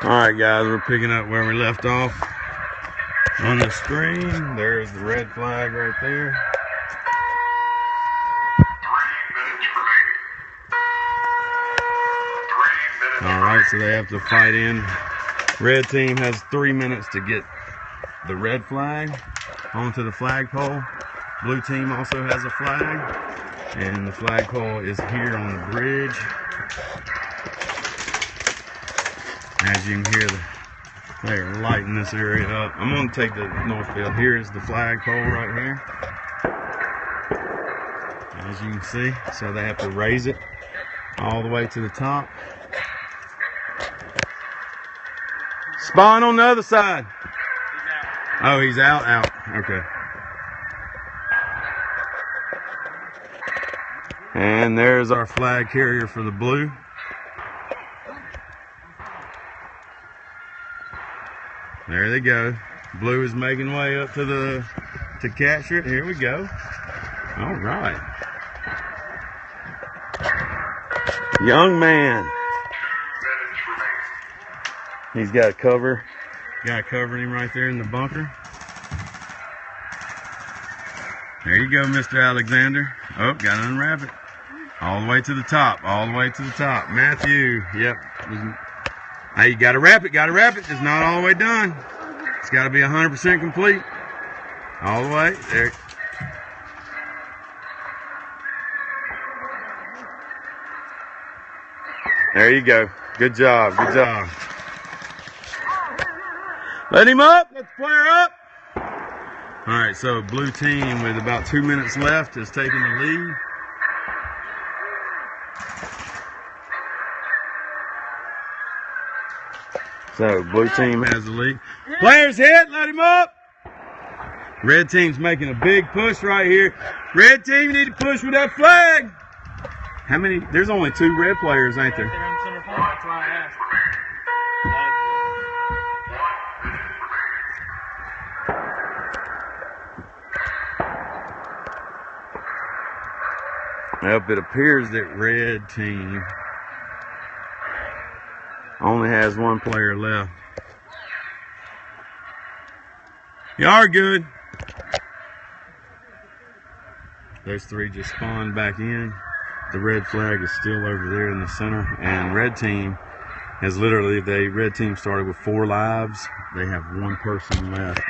Alright guys, we're picking up where we left off on the screen. There's the red flag right there. 3 minutes remaining. Alright, so they have to fight in. Red team has 3 minutes to get the red flag onto the flagpole. Blue team also has a flag, and the flagpole is here on the bridge. As you can hear, they're lighting this area up. I'm going to take the north field. Here's the flagpole right here. As you can see, so they have to raise it all the way to the top. Spawn on the other side. Oh, he's out? Out. Okay. And there's our flag carrier for the blue. There they go. Blue is making way up to capture it. Here we go. All right. Young man. He's got a cover. Got covering him right there in the bunker. There you go, Mr. Alexander. Oh, got to unwrap it. All the way to the top. All the way to the top. Matthew. Yep. Hey, you got to wrap it. Got to wrap it. It's not all the way done. It's got to be 100% complete. All the way. There. There you go. Good job. Good job. Let him up. Let the player up. All right, so blue team with about 2 minutes left is taking the lead. So blue team has the lead. Players hit. Let him up. Red team's making a big push right here. Red team, you need to push with that flag. How many? There's only 2 red players, ain't there? That's why I asked. Well, it appears that red team only has 1 player left. You are good. Those 3 just spawned back in. The red flag is still over there in the center, and red team has literally, red team started with 4 lives. They have 1 person left,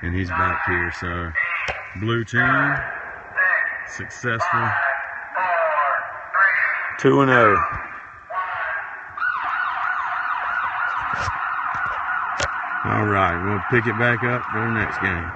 and he's back here. So blue team successful. 2-0. All right, we'll pick it back up for the next game.